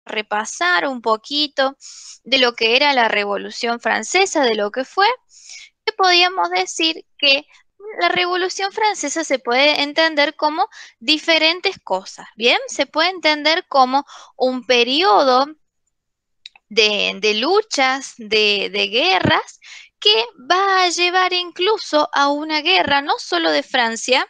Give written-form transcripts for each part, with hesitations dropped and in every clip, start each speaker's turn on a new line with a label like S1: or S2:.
S1: repasar un poquito de lo que era la Revolución Francesa, de lo que fue, podíamos decir que la Revolución Francesa se puede entender como diferentes cosas, ¿bien? Se puede entender como un periodo de luchas, de guerras, que va a llevar incluso a una guerra, no solo de Francia,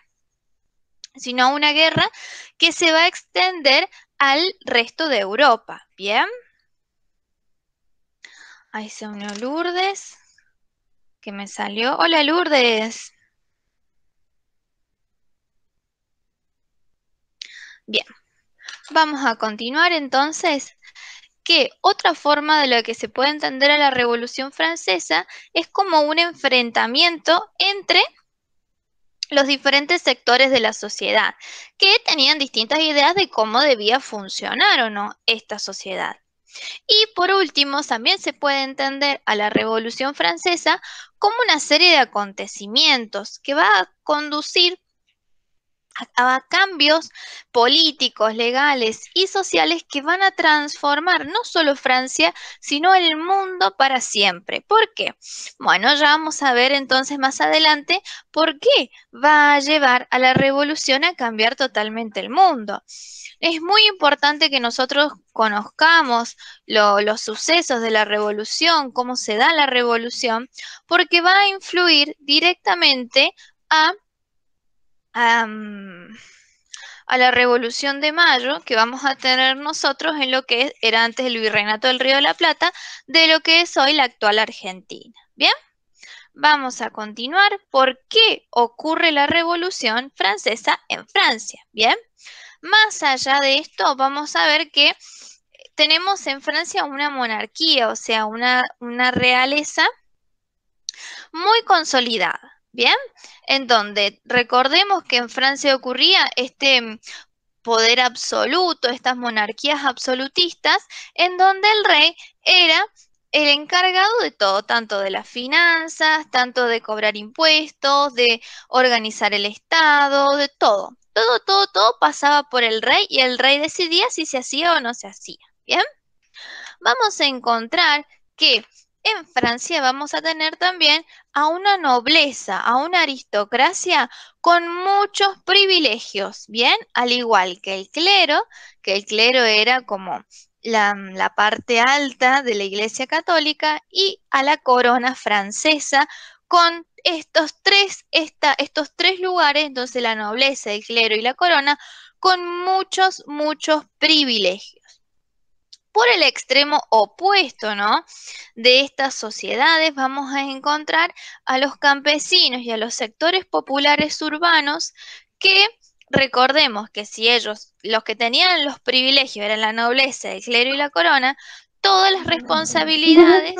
S1: sino a una guerra que se va a extender al resto de Europa, ¿bien? Ahí se unió Lourdes, que me salió. Hola, Lourdes. Bien, vamos a continuar entonces. Que otra forma de lo que se puede entender a la Revolución Francesa es como un enfrentamiento entre los diferentes sectores de la sociedad, que tenían distintas ideas de cómo debía funcionar o no esta sociedad. Y por último, también se puede entender a la Revolución Francesa como una serie de acontecimientos que va a conducir a cambios políticos, legales y sociales que van a transformar no solo Francia, sino el mundo para siempre. ¿Por qué? Bueno, ya vamos a ver entonces más adelante por qué va a llevar a la revolución a cambiar totalmente el mundo. Es muy importante que nosotros conozcamos los sucesos de la revolución, cómo se da la revolución, porque va a influir directamente a a la Revolución de Mayo que vamos a tener nosotros en lo que era antes el Virreinato del Río de la Plata, de lo que es hoy la actual Argentina. ¿Bien? Vamos a continuar. ¿Por qué ocurre la Revolución Francesa en Francia? ¿Bien? Más allá de esto, vamos a ver que tenemos en Francia una monarquía, o sea, una realeza muy consolidada. ¿Bien? En donde recordemos que en Francia ocurría este poder absoluto, estas monarquías absolutistas, en donde el rey era el encargado de todo, tanto de las finanzas, tanto de cobrar impuestos, de organizar el Estado, de todo. Todo pasaba por el rey y el rey decidía si se hacía o no se hacía. ¿Bien? Vamos a encontrar que en Francia vamos a tener también a una nobleza, a una aristocracia con muchos privilegios, ¿bien? Al igual que el clero era como la parte alta de la Iglesia Católica, y a la corona francesa con estos tres lugares, entonces la nobleza, el clero y la corona, con muchos privilegios. Por el extremo opuesto, ¿no? De estas sociedades vamos a encontrar a los campesinos y a los sectores populares urbanos que, recordemos que si ellos, los que tenían los privilegios eran la nobleza, el clero y la corona, todas las responsabilidades...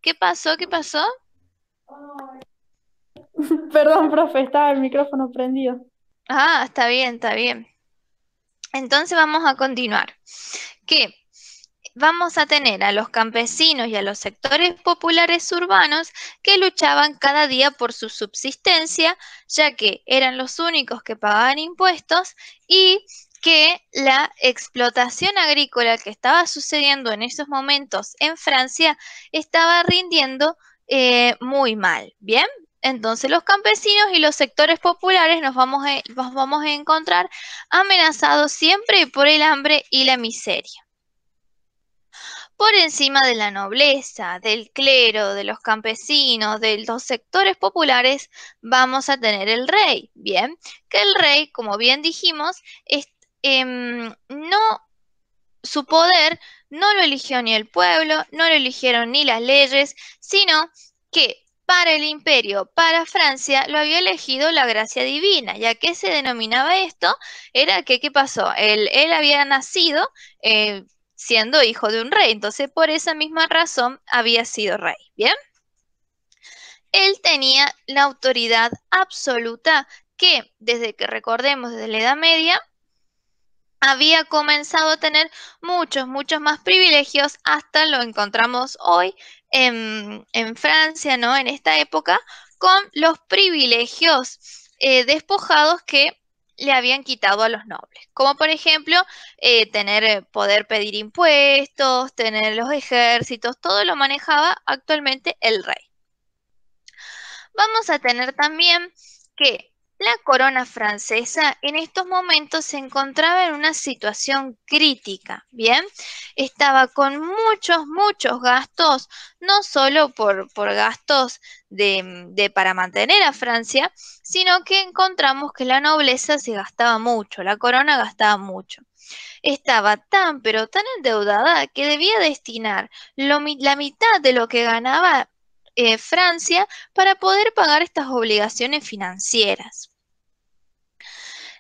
S1: ¿Qué pasó? ¿Qué pasó?
S2: Perdón, profe, estaba el micrófono prendido.
S1: Ah, está bien, está bien. Entonces vamos a continuar. Que vamos a tener a los campesinos y a los sectores populares urbanos que luchaban cada día por su subsistencia, ya que eran los únicos que pagaban impuestos, y que la explotación agrícola que estaba sucediendo en esos momentos en Francia estaba rindiendo muy mal. ¿Bien? Entonces los campesinos y los sectores populares nos vamos a encontrar amenazados siempre por el hambre y la miseria. Por encima de la nobleza, del clero, de los campesinos, de los sectores populares, vamos a tener el rey. Bien, que el rey, como bien dijimos, no, su poder no lo eligió ni el pueblo, no lo eligieron ni las leyes, sino que para el imperio, para Francia, lo había elegido la gracia divina. ¿Ya qué se denominaba esto? Era que, ¿qué pasó? Él había nacido siendo hijo de un rey, entonces por esa misma razón había sido rey. ¿Bien? Él tenía la autoridad absoluta que, desde que recordemos, desde la Edad Media, había comenzado a tener muchos más privilegios, hasta lo encontramos hoy en Francia, ¿no? En esta época, con los privilegios despojados que le habían quitado a los nobles, como por ejemplo poder pedir impuestos, tener los ejércitos, todo lo manejaba actualmente el rey. Vamos a tener también que la corona francesa en estos momentos se encontraba en una situación crítica, ¿bien? Estaba con muchos gastos, no solo por gastos para mantener a Francia, sino que encontramos que la nobleza se gastaba mucho, la corona gastaba mucho. Estaba tan, pero tan endeudada que debía destinar la mitad de lo que ganaba Francia para poder pagar estas obligaciones financieras.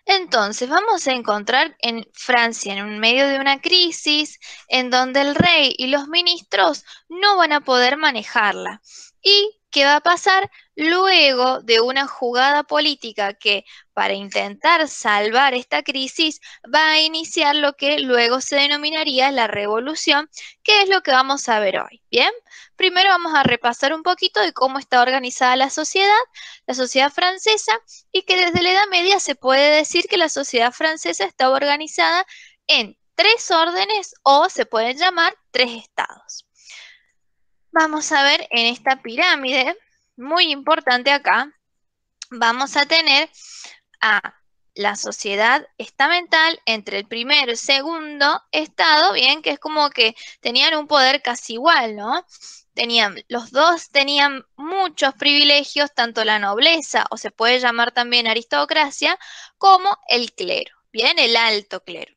S1: Entonces vamos a encontrar en Francia en medio de una crisis en donde el rey y los ministros no van a poder manejarla. ¿Y qué va a pasar? Luego de una jugada política que para intentar salvar esta crisis va a iniciar lo que luego se denominaría la revolución, que es lo que vamos a ver hoy. Bien, primero vamos a repasar un poquito de cómo está organizada la sociedad francesa, y que desde la Edad Media se puede decir que la sociedad francesa estaba organizada en tres órdenes o se pueden llamar tres estados. Vamos a ver en esta pirámide, muy importante acá, vamos a tener a la sociedad estamental entre el primero y el segundo estado, bien, que es como que tenían un poder casi igual, ¿no? Los dos tenían muchos privilegios, tanto la nobleza, o se puede llamar también aristocracia, como el clero, bien, el alto clero.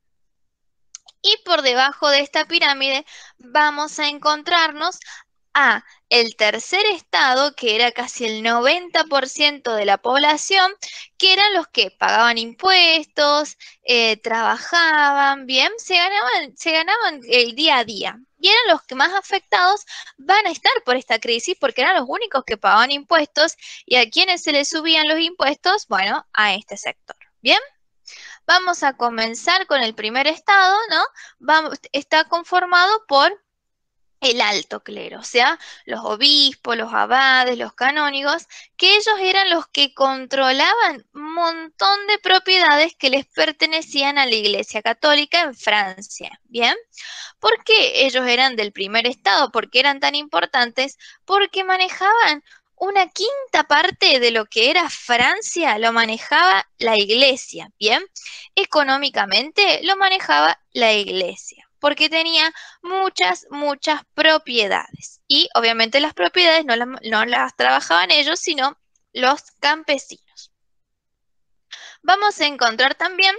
S1: Y por debajo de esta pirámide vamos a encontrarnos a el tercer estado, que era casi el 90% de la población, que eran los que pagaban impuestos, trabajaban, bien, se ganaban el día a día. Y eran los que más afectados van a estar por esta crisis, porque eran los únicos que pagaban impuestos. ¿Y a quienes se les subían los impuestos? Bueno, a este sector. ¿Bien? Vamos a comenzar con el primer estado, ¿no? Está conformado por el alto clero, o sea, los obispos, los abades, los canónigos, que ellos eran los que controlaban un montón de propiedades que les pertenecían a la Iglesia Católica en Francia, ¿bien? ¿Por qué ellos eran del primer estado? ¿Por qué eran tan importantes? Porque manejaban una quinta parte de lo que era Francia, lo manejaba la Iglesia, ¿bien? Económicamente lo manejaba la Iglesia, porque tenía muchas propiedades. Y obviamente las propiedades no las trabajaban ellos, sino los campesinos. Vamos a encontrar también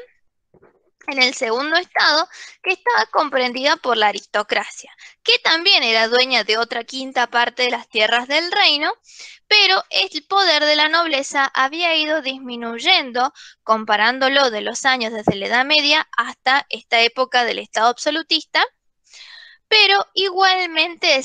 S1: en el segundo estado, que estaba comprendida por la aristocracia, que también era dueña de otra quinta parte de las tierras del reino, pero el poder de la nobleza había ido disminuyendo, comparándolo de los años desde la Edad Media hasta esta época del Estado absolutista, pero igualmente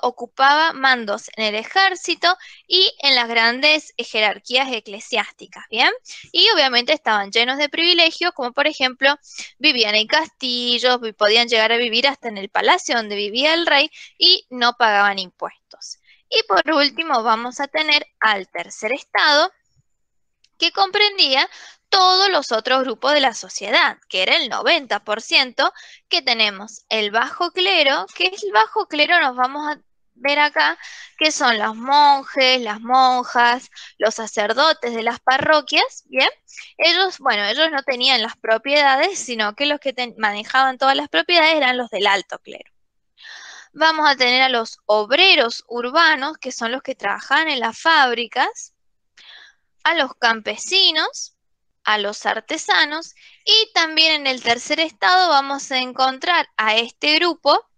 S1: ocupaba mandos en el ejército y en las grandes jerarquías eclesiásticas, ¿bien? Y obviamente estaban llenos de privilegios, como por ejemplo, vivían en castillos, podían llegar a vivir hasta en el palacio donde vivía el rey y no pagaban impuestos. Y por último vamos a tener al tercer estado, que comprendía todos los otros grupos de la sociedad, que era el 90%, que tenemos el bajo clero, que el bajo clero nos vamos a ver acá, que son los monjes, las monjas, los sacerdotes de las parroquias, ¿bien? Ellos no tenían las propiedades, sino que los que manejaban todas las propiedades eran los del alto clero. Vamos a tener a los obreros urbanos, que son los que trabajaban en las fábricas, a los campesinos, a los artesanos, y también en el tercer estado vamos a encontrar a este grupo,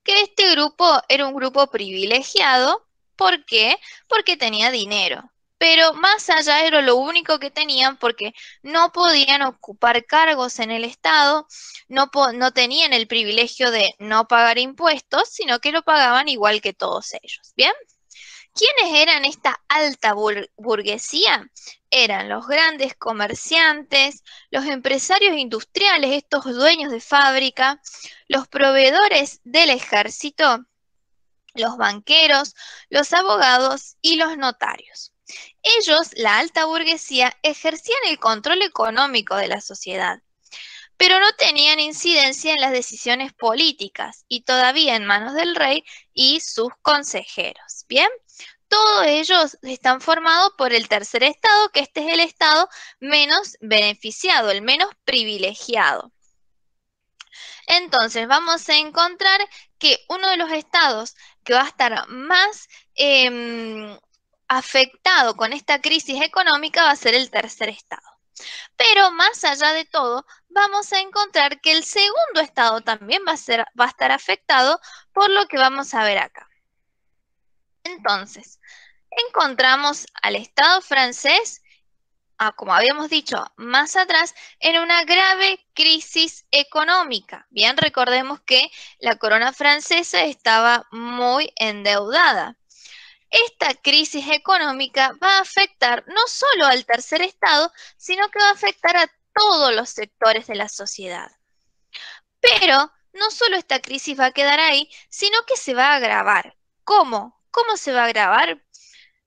S1: que este grupo era un grupo privilegiado. ¿Por qué? Porque tenía dinero. Pero más allá era lo único que tenían, porque no podían ocupar cargos en el Estado, no tenían el privilegio de no pagar impuestos, sino que lo pagaban igual que todos ellos. ¿Bien? ¿Quiénes eran esta alta burguesía? Eran los grandes comerciantes, los empresarios industriales, estos dueños de fábrica, los proveedores del ejército, los banqueros, los abogados y los notarios. Ellos, la alta burguesía, ejercían el control económico de la sociedad, pero no tenían incidencia en las decisiones políticas y todavía en manos del rey y sus consejeros. Bien, todos ellos están formados por el tercer estado, que este es el estado menos beneficiado, el menos privilegiado. Entonces vamos a encontrar que uno de los estados que va a estar más afectado con esta crisis económica va a ser el tercer estado. Pero más allá de todo, vamos a encontrar que el segundo estado también va a estar afectado por lo que vamos a ver acá. Entonces, encontramos al estado francés, como habíamos dicho más atrás, en una grave crisis económica. Bien, recordemos que la corona francesa estaba muy endeudada. Esta crisis económica va a afectar no solo al tercer estado, sino que va a afectar a todos los sectores de la sociedad. Pero no solo esta crisis va a quedar ahí, sino que se va a agravar. ¿Cómo? ¿Cómo se va a agravar?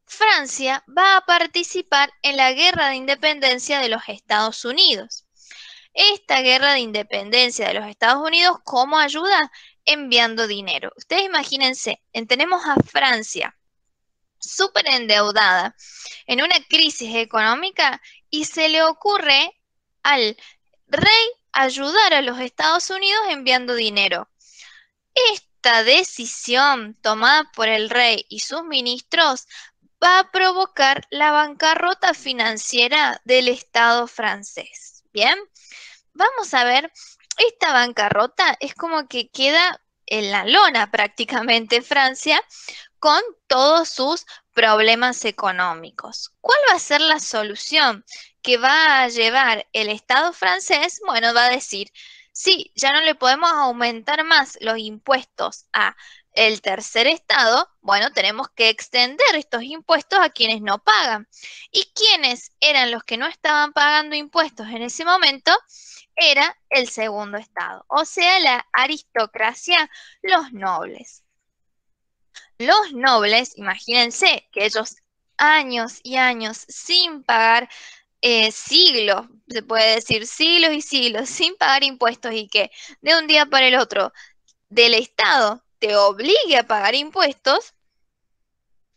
S1: Francia va a participar en la guerra de independencia de los Estados Unidos. Esta guerra de independencia de los Estados Unidos, ¿cómo ayuda? Enviando dinero. Ustedes imagínense, tenemos a Francia súper endeudada en una crisis económica y se le ocurre al rey ayudar a los Estados Unidos enviando dinero. Esta decisión tomada por el rey y sus ministros va a provocar la bancarrota financiera del Estado francés. Bien, vamos a ver, esta bancarrota es como que queda en la lona prácticamente Francia con todos sus problemas económicos. ¿Cuál va a ser la solución que va a llevar el Estado francés? Bueno, va a decir, sí, ya no le podemos aumentar más los impuestos a el tercer estado, bueno, tenemos que extender estos impuestos a quienes no pagan. ¿Y quiénes eran los que no estaban pagando impuestos en ese momento? Era el segundo estado, o sea, la aristocracia, los nobles. Los nobles, imagínense que ellos años y años sin pagar siglos, se puede decir siglos y siglos, sin pagar impuestos y que de un día para el otro del Estado te obligue a pagar impuestos,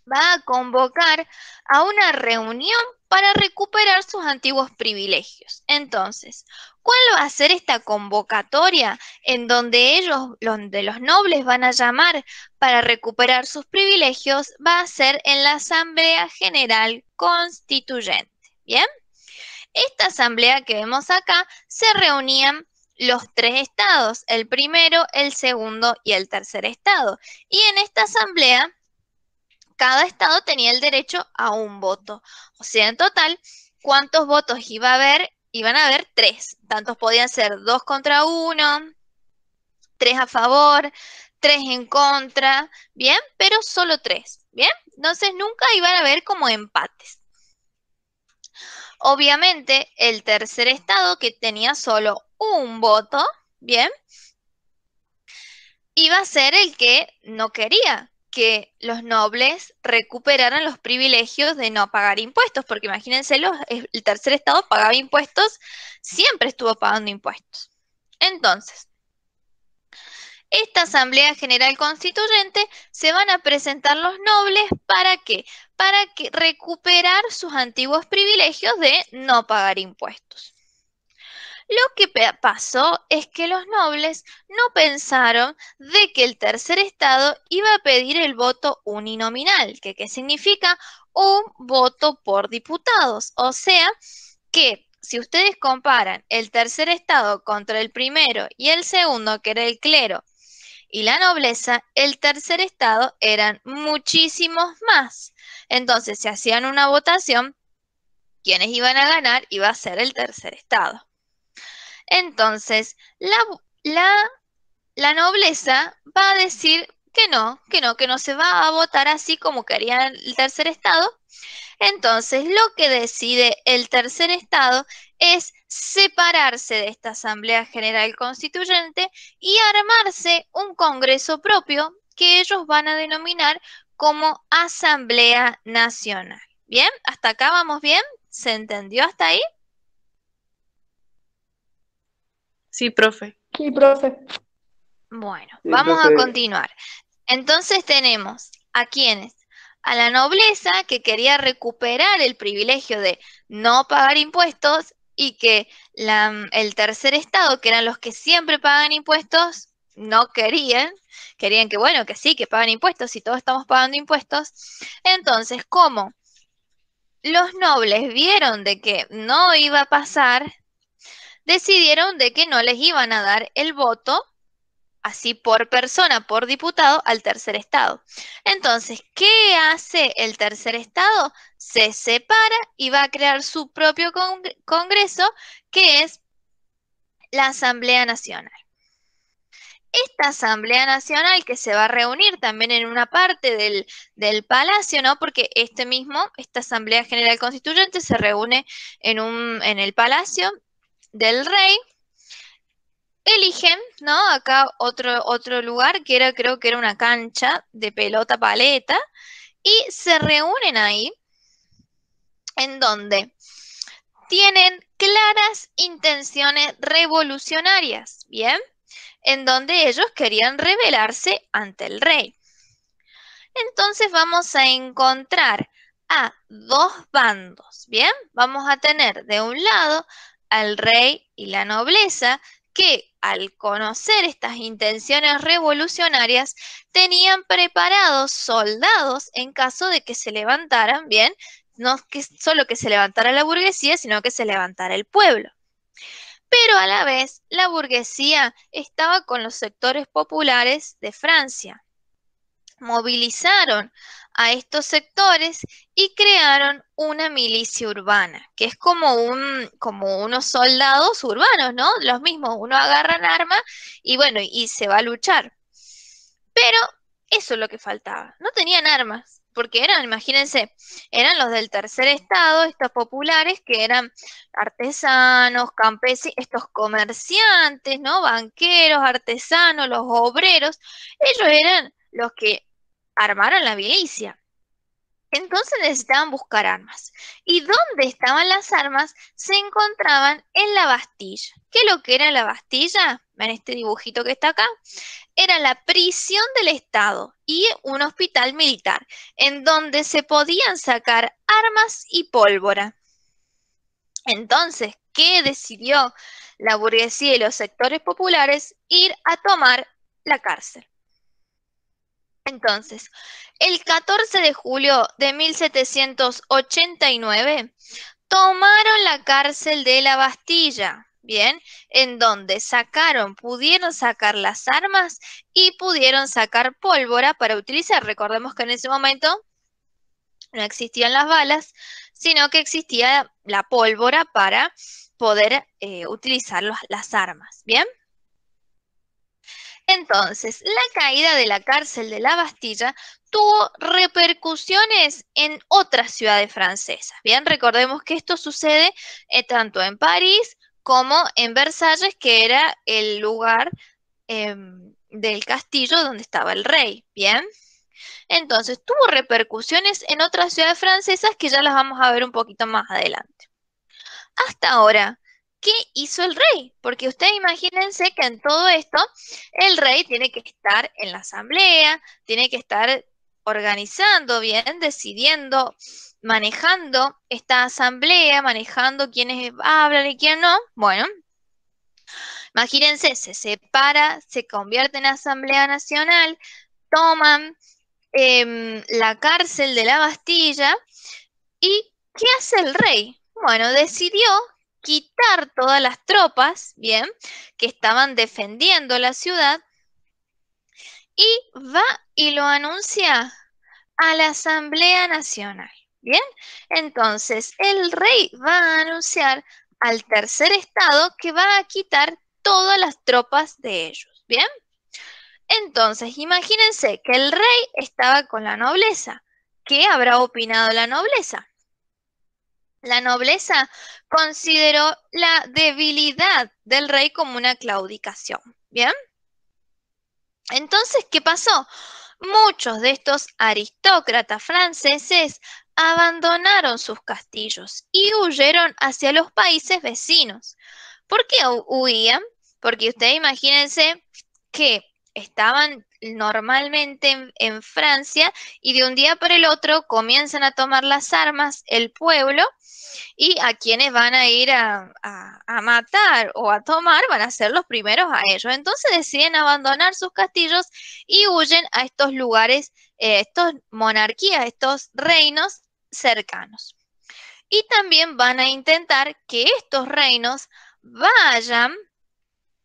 S1: va a convocar a una reunión para recuperar sus antiguos privilegios. Entonces, ¿cuál va a ser esta convocatoria en donde ellos, donde los nobles van a llamar para recuperar sus privilegios? Va a ser en la Asamblea General Constituyente. ¿Bien? Esta asamblea que vemos acá se reunían los tres estados, el primero, el segundo y el tercer estado. Y en esta asamblea cada estado tenía el derecho a un voto. O sea, en total, ¿cuántos votos iba a haber? Iban a haber tres. Tantos podían ser 2 contra 1, 3 a favor, 3 en contra, ¿bien? Pero solo 3, ¿bien? Entonces nunca iban a haber como empates. Obviamente, el tercer estado, que tenía solo un voto, ¿bien? Iba a ser el que no quería que los nobles recuperaran los privilegios de no pagar impuestos, porque imagínense, el tercer estado pagaba impuestos, siempre estuvo pagando impuestos. Entonces, esta Asamblea General Constituyente se van a presentar los nobles ¿para qué? Para que recuperar sus antiguos privilegios de no pagar impuestos. Lo que pasó es que los nobles no pensaron de que el tercer estado iba a pedir el voto uninominal, que ¿qué significa? Un voto por diputados. O sea que si ustedes comparan el tercer estado contra el primero y el segundo, que era el clero y la nobleza, el tercer estado eran muchísimos más. Entonces, si hacían una votación, quienes iban a ganar iba a ser el tercer estado. Entonces, la nobleza va a decir que no se va a votar así como quería el tercer estado. Entonces, lo que decide el tercer estado es separarse de esta Asamblea General Constituyente y armarse un congreso propio que ellos van a denominar como Asamblea Nacional. ¿Bien? ¿Hasta acá vamos bien? ¿Se entendió hasta ahí?
S3: Sí, profe.
S2: Sí, profe.
S1: Bueno,
S4: Sí,
S1: vamos a
S4: profe.
S1: continuar. Entonces tenemos a quienes, a la nobleza que quería recuperar el privilegio de no pagar impuestos y que el tercer estado, que eran los que siempre pagan impuestos, no querían, querían que bueno, que sí, que pagan impuestos y todos estamos pagando impuestos. Entonces, como los nobles vieron de que no iba a pasar, decidieron de que no les iban a dar el voto así por persona, por diputado, al tercer estado. Entonces, ¿qué hace el tercer estado? Se separa y va a crear su propio congreso, que es la Asamblea Nacional. Esta Asamblea Nacional que se va a reunir también en una parte del palacio, ¿no? Porque esta Asamblea General Constituyente se reúne en el palacio del rey. Eligen, ¿no? Acá otro lugar que creo que era una cancha de pelota paleta, y se reúnen ahí, en donde tienen claras intenciones revolucionarias, ¿bien? En donde ellos querían rebelarse ante el rey. Entonces vamos a encontrar a dos bandos, ¿bien? Vamos a tener de un lado al rey y la nobleza, que al conocer estas intenciones revolucionarias tenían preparados soldados en caso de que se levantaran, ¿bien? No que solo que se levantara la burguesía, sino que se levantara el pueblo. Pero a la vez la burguesía estaba con los sectores populares de Francia. Movilizaron a estos sectores y crearon una milicia urbana, que es como unos soldados urbanos, ¿no? Los mismos, uno agarran arma y bueno, y se va a luchar. Pero eso es lo que faltaba. No tenían armas, porque eran, imagínense, eran los del tercer estado, estos populares que eran artesanos, campesinos, estos comerciantes, ¿no? Banqueros, artesanos, los obreros. Ellos eran los que armaron la milicia. Entonces necesitaban buscar armas. ¿Y dónde estaban las armas? Se encontraban en la Bastilla. ¿Qué es lo que era la Bastilla? En este dibujito que está acá. Era la prisión del Estado y un hospital militar, en donde se podían sacar armas y pólvora. Entonces, ¿qué decidió la burguesía y los sectores populares? Ir a tomar la cárcel. Entonces, el 14 de julio de 1789 tomaron la cárcel de la Bastilla, ¿bien? En donde pudieron sacar las armas y pudieron sacar pólvora para utilizar. Recordemos que en ese momento no existían las balas, sino que existía la pólvora para poder utilizar las armas, ¿bien? Entonces, la caída de la cárcel de la Bastilla tuvo repercusiones en otras ciudades francesas. Bien, recordemos que esto sucede tanto en París como en Versalles, que era el lugar del castillo donde estaba el rey. Bien, entonces tuvo repercusiones en otras ciudades francesas que ya las vamos a ver un poquito más adelante. Hasta ahora, ¿qué hizo el rey? Porque ustedes imagínense que en todo esto el rey tiene que estar en la asamblea, tiene que estar organizando bien, decidiendo, manejando esta asamblea, manejando quiénes hablan y quién no. Bueno, imagínense, se separa, se convierte en Asamblea Nacional, toman la cárcel de la Bastilla. ¿Y qué hace el rey? Bueno, decidió quitar todas las tropas, bien, que estaban defendiendo la ciudad, y va y lo anuncia a la Asamblea Nacional. Bien, entonces el rey va a anunciar al tercer estado que va a quitar todas las tropas de ellos. Bien, entonces imagínense que el rey estaba con la nobleza. ¿Qué habrá opinado la nobleza? La nobleza consideró la debilidad del rey como una claudicación. ¿Bien? Entonces, ¿qué pasó? Muchos de estos aristócratas franceses abandonaron sus castillos y huyeron hacia los países vecinos. ¿Por qué huían? Porque ustedes imagínense que estaban normalmente en Francia y de un día para el otro comienzan a tomar las armas el pueblo y a quienes van a ir a matar o a tomar van a ser los primeros a ellos. Entonces deciden abandonar sus castillos y huyen a estos lugares, estos monarquías, estos reinos cercanos. Y también van a intentar que estos reinos vayan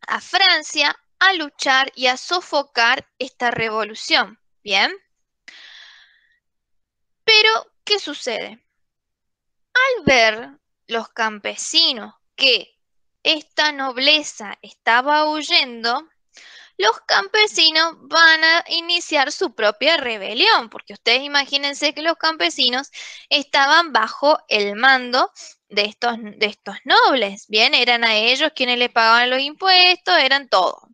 S1: a Francia a luchar y a sofocar esta revolución. ¿Bien? Pero, ¿qué sucede? Al ver los campesinos que esta nobleza estaba huyendo, los campesinos van a iniciar su propia rebelión, porque ustedes imagínense que los campesinos estaban bajo el mando de estos nobles, bien, eran a ellos quienes le pagaban los impuestos, eran todo.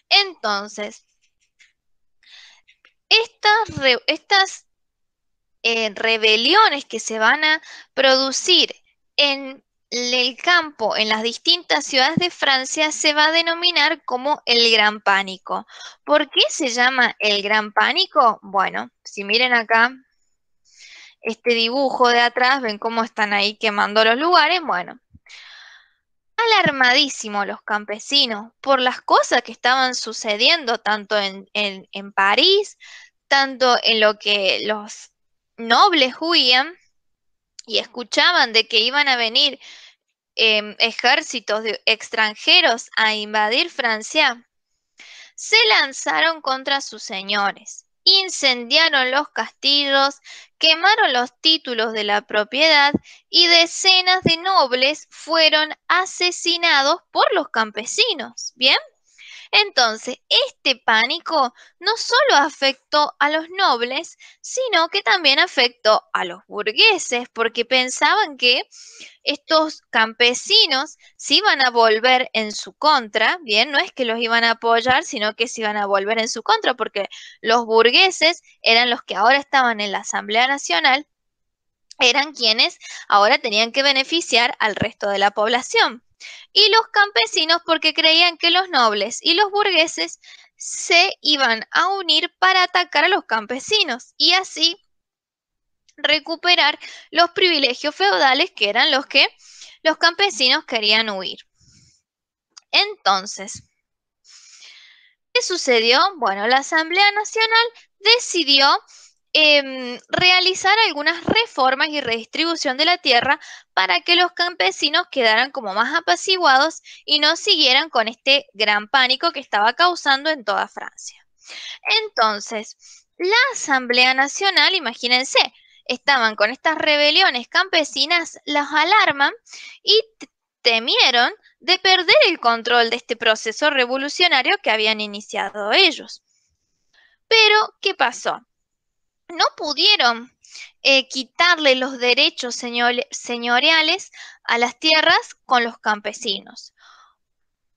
S1: Entonces, estas rebeliones que se van a producir en el campo, en las distintas ciudades de Francia, se va a denominar como el Gran Pánico. ¿Por qué se llama el Gran Pánico? Bueno, si miren acá este dibujo de atrás, ven cómo están ahí quemando los lugares. Bueno, alarmadísimos los campesinos por las cosas que estaban sucediendo tanto en París, tanto en lo que los nobles huían y escuchaban de que iban a venir ejércitos extranjeros a invadir Francia, se lanzaron contra sus señores, incendiaron los castillos, quemaron los títulos de la propiedad y decenas de nobles fueron asesinados por los campesinos. ¿Bien? Entonces, este pánico no solo afectó a los nobles, sino que también afectó a los burgueses, porque pensaban que estos campesinos se iban a volver en su contra, bien, no es que los iban a apoyar, sino que se iban a volver en su contra, porque los burgueses eran los que ahora estaban en la Asamblea Nacional, eran quienes ahora tenían que beneficiar al resto de la población. Y los campesinos porque creían que los nobles y los burgueses se iban a unir para atacar a los campesinos y así recuperar los privilegios feudales que eran los que los campesinos querían huir. Entonces, ¿qué sucedió? Bueno, la Asamblea Nacional decidió realizar algunas reformas y redistribución de la tierra para que los campesinos quedaran como más apaciguados y no siguieran con este gran pánico que estaba causando en toda Francia. Entonces, la Asamblea Nacional, imagínense, estaban con estas rebeliones campesinas, las alarman y temieron de perder el control de este proceso revolucionario que habían iniciado ellos. Pero, ¿qué pasó? No pudieron quitarle los derechos señoriales a las tierras con los campesinos,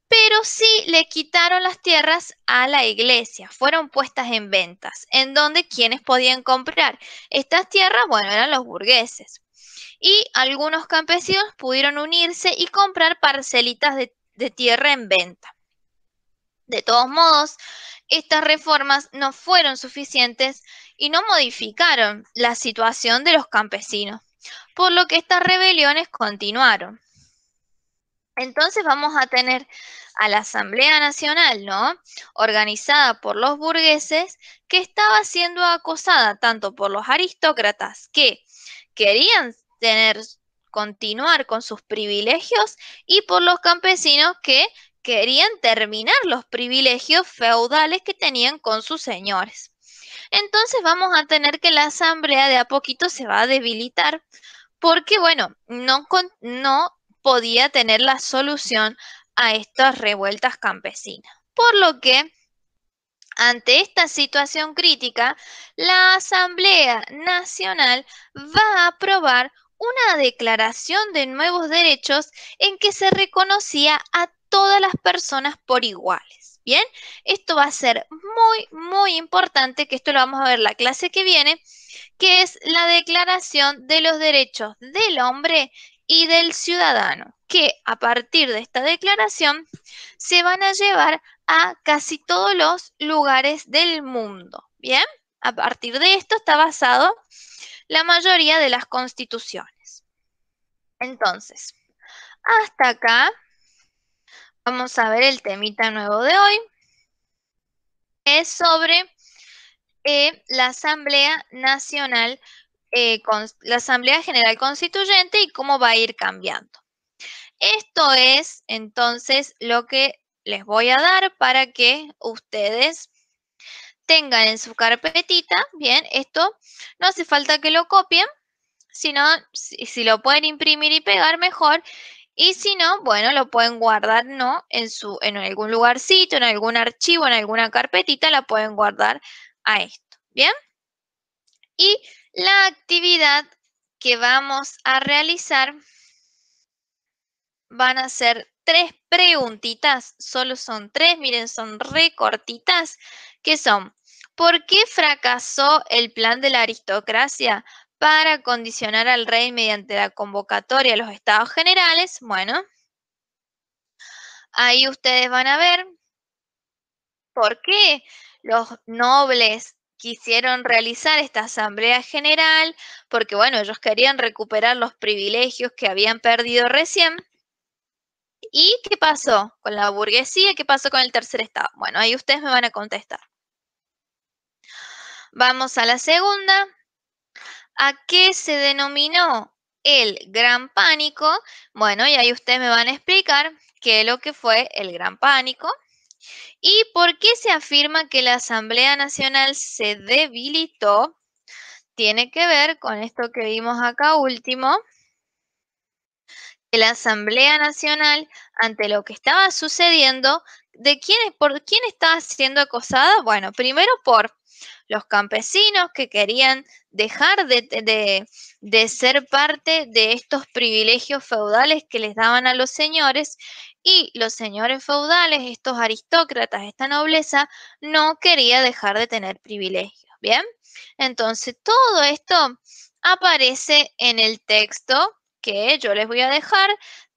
S1: pero sí le quitaron las tierras a la iglesia, fueron puestas en ventas, en donde quienes podían comprar estas tierras, bueno, eran los burgueses. Y algunos campesinos pudieron unirse y comprar parcelitas de tierra en venta. De todos modos, estas reformas no fueron suficientes y no modificaron la situación de los campesinos, por lo que estas rebeliones continuaron. Entonces vamos a tener a la Asamblea Nacional, ¿no? Organizada por los burgueses, que estaba siendo acosada tanto por los aristócratas que querían continuar con sus privilegios y por los campesinos que querían terminar los privilegios feudales que tenían con sus señores. Entonces vamos a tener que la asamblea de a poquito se va a debilitar porque, bueno, no podía tener la solución a estas revueltas campesinas. Por lo que, ante esta situación crítica, la Asamblea Nacional va a aprobar una declaración de nuevos derechos en que se reconocía a todas las personas por iguales. Bien, esto va a ser muy importante, que esto lo vamos a ver la clase que viene, que es la Declaración de los Derechos del Hombre y del Ciudadano, que a partir de esta declaración se van a llevar a casi todos los lugares del mundo. Bien, a partir de esto está basado la mayoría de las constituciones. Entonces, hasta acá vamos a ver el temita nuevo de hoy. Es sobre la Asamblea Nacional, la Asamblea General Constituyente y cómo va a ir cambiando. Esto es entonces lo que les voy a dar para que ustedes tengan en su carpetita. Bien, esto no hace falta que lo copien, sino si lo pueden imprimir y pegar mejor. Y si no, bueno, lo pueden guardar, ¿no? En algún lugarcito, en algún archivo, en alguna carpetita, la pueden guardar a esto. ¿Bien? Y la actividad que vamos a realizar van a ser 3 preguntitas, solo son 3, miren, son re cortitas, que son: ¿por qué fracasó el plan de la aristocracia para condicionar al rey mediante la convocatoria a los estados generales? Bueno, ahí ustedes van a ver por qué los nobles quisieron realizar esta asamblea general, porque bueno, ellos querían recuperar los privilegios que habían perdido recién. ¿Y qué pasó con la burguesía? ¿Qué pasó con el tercer estado? Bueno, ahí ustedes me van a contestar. Vamos a la segunda. ¿A qué se denominó el Gran Pánico? Bueno, y ahí ustedes me van a explicar qué es lo que fue el Gran Pánico. ¿Y por qué se afirma que la Asamblea Nacional se debilitó? Tiene que ver con esto que vimos acá último, que la Asamblea Nacional, ante lo que estaba sucediendo, ¿por quién estaba siendo acosada? Bueno, primero por los campesinos que querían dejar de ser parte de estos privilegios feudales que les daban a los señores, y los señores feudales, estos aristócratas, esta nobleza, no quería dejar de tener privilegios. ¿Bien? Entonces, todo esto aparece en el texto que yo les voy a dejar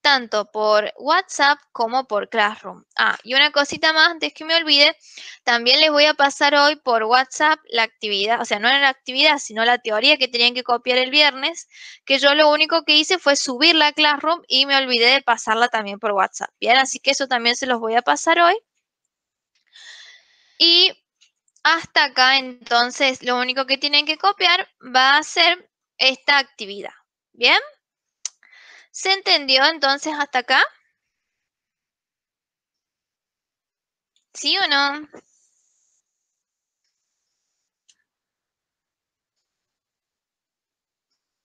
S1: tanto por WhatsApp como por Classroom. Ah, y una cosita más antes que me olvide, también les voy a pasar hoy por WhatsApp la actividad, o sea, no era la actividad, sino la teoría que tenían que copiar el viernes, que yo lo único que hice fue subirla a Classroom y me olvidé de pasarla también por WhatsApp. Bien, así que eso también se los voy a pasar hoy. Y hasta acá, entonces, lo único que tienen que copiar va a ser esta actividad. ¿Bien? ¿Se entendió entonces hasta acá? ¿Sí o no?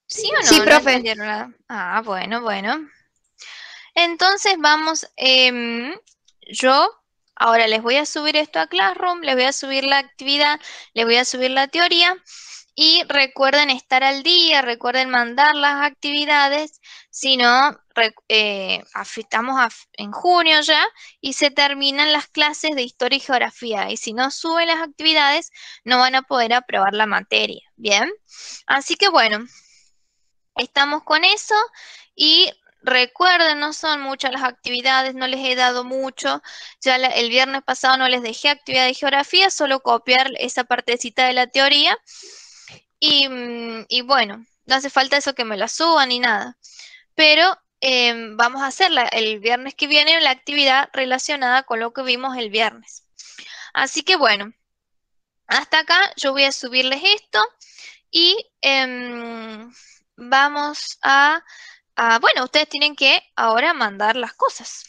S1: ¿Sí o
S2: Sí,
S1: no? ¿No
S2: profe.
S1: entendieron nada? Ah, bueno. Entonces vamos, yo ahora les voy a subir esto a Classroom, les voy a subir la actividad, les voy a subir la teoría. Y recuerden estar al día, recuerden mandar las actividades, si no, estamos en junio ya y se terminan las clases de historia y geografía. Y si no suben las actividades, no van a poder aprobar la materia. ¿Bien? Así que bueno, estamos con eso y recuerden, no son muchas las actividades, no les he dado mucho. Ya el viernes pasado no les dejé actividad de geografía, solo copiar esa partecita de la teoría. Y bueno, no hace falta eso que me la suban ni nada. Pero vamos a hacer el viernes que viene la actividad relacionada con lo que vimos el viernes. Así que bueno, hasta acá yo voy a subirles esto y vamos bueno, ustedes tienen que ahora mandar las cosas.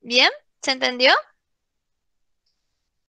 S1: ¿Bien? ¿Se entendió?